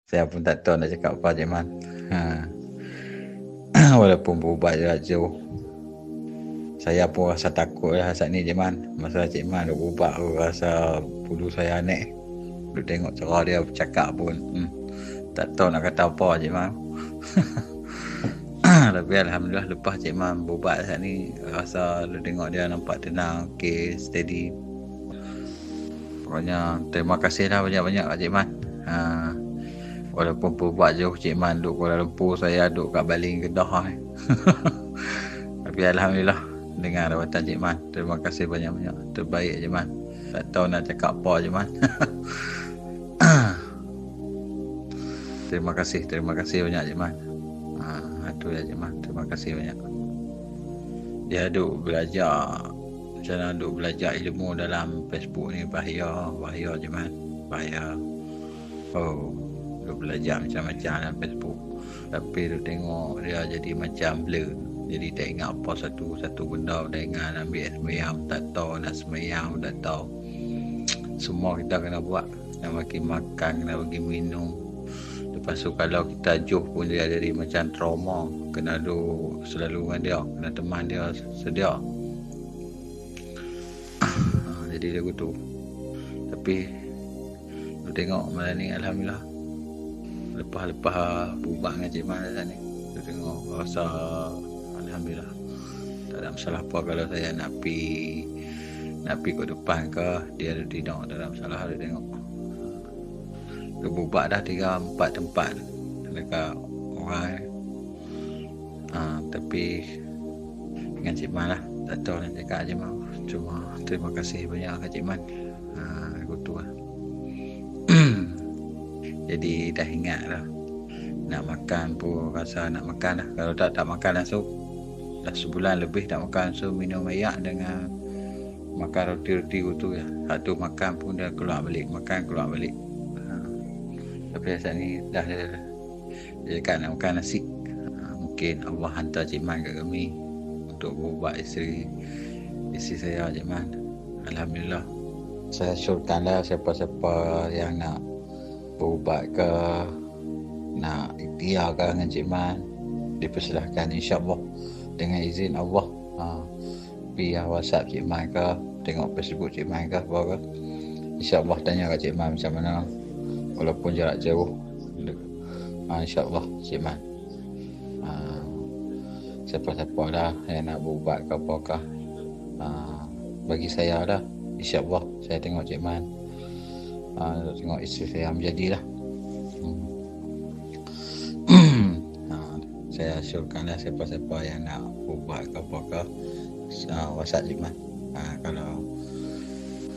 Saya pun tak tahu nak cakap apa Cik Man. Walaupun berubat jarak jauh, saya pun rasa takut lah saat ni Cik Man. Masa Cik Man duk berubat, aku rasa bulu saya naik. Duk tengok cara dia bercakap pun tak tahu nak kata apa Cik Man. Tapi Alhamdulillah lepas Cik Man berubat saat ni, rasa duk tengok dia nampak tenang, okay, steady. Pokoknya terima kasih lah banyak-banyak Cik Man. Walaupun berubat jauh Cik Man duk Kuala Lumpur, saya duk kat Baling, Kedah. Tapi Alhamdulillah dengan rawatan Cik Man. Terima kasih banyak-banyak. Terbaik Cik Man. Tak tahu nak cakap apa Cik Man. Terima kasih banyak Cik Man. Itu ya Cik Man. Terima kasih banyak. Dia duk belajar macam mana duk belajar ilmu dalam Facebook ni, bahaya Cik Man. Bahaya. Duk belajar macam-macam dalam Facebook, tapi duk tengok dia jadi macam blur, jadi tak ingat apa satu benda, tak ingat nak ambil sembahyang tak tahu, nak sembahyang tak tahu. Semua kita kena buat, nak bagi makan, kena bagi minum. Lepas tu kalau kita juh pun dia jadi macam trauma, kena duk selalu dengan dia, kena teman dia sedia. Jadi dia gitu. Tapi duk tengok malam ni Alhamdulillah, lepas berubat dengan Cik Man ni, saya tengok rasa Alhamdulillah tak ada masalah apa. Kalau saya nak pergi ke depan ke, dia tidak ada masalah. Dia tengok dia berubat dah 3-4 tempat dekat orang tapi dengan Cik Man lah, tak tahu nak cakap Cik Man. Cuma terima kasih banyak ke Cik Man. Gitu lah. Jadi dah ingat lah, nak makan pun rasa nak makan lah. Kalau tak makan langsung, dah sebulan lebih tak makan, so minum air dengan makan roti-roti gitu ya. Satu makan pun dia keluar balik, makan keluar balik. Tapi saat ni dah dia cakap nak makan nasi. Mungkin Allah hantar Cik Man kat kami untuk berubat isteri saya Cik Man. Alhamdulillah. Saya syurkanlah siapa-siapa yang nak berubat ke, nak ikhtiar ke dengan Cik Man, dipersilahkan insyaAllah dengan izin Allah. Via WhatsApp Cik Man ke, tengok Facebook Cik Man ke apa ke, insyaAllah tanya kat Cik Man macam mana, walaupun jarak jauh. InsyaAllah Cik Man. Siapa-siapa dah yang nak berubat ke apakah, bagi saya dah, insyaAllah saya tengok Cik Man, tengok isteri saya menjadilah. Saya assurkanlah siapa-siapa yang nak berubat ke apakah, WhatsApp Cik Man. Kalau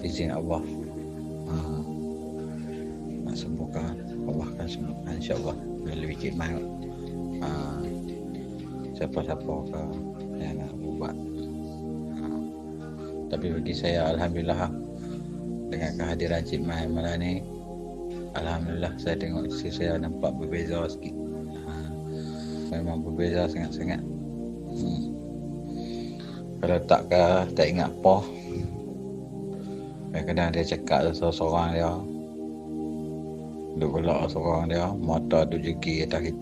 izin Allah nak sembuhkan, Allah akan sembuhkan insyaAllah melalui Cik Man. Siapa-siapa ke yang nak berubat. Tapi bagi saya Alhamdulillah, dengan kehadiran Cik Man malam ni, Alhamdulillah saya tengok isteri saya nampak berbeza sikit. Memang berbeza sangat-sangat. Kalau tak ingat apa, kadang-kadang dia cakap seorang dia, duk gelak seorang dia, mata duk jegi atas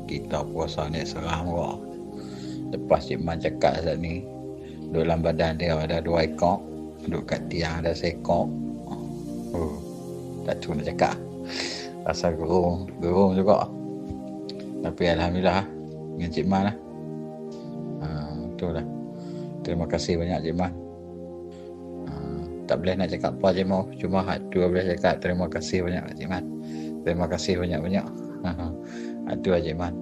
kita puasa naik serang orang. Lepas Cik Man cakap saat ni, dalam badan dia ada 2 ekor, duk kat tiang ada seekor. Tak tahu nak cakap, rasa gerung juga. Tapi Alhamdulillah dengan Cik Man lah. Itulah. Terima kasih banyak Cik Man. Tak boleh nak cakap apa Cik Man, cuma tu boleh cakap terima kasih banyak Cik Man. Terima kasih banyak-banyak. Itu Cik Man.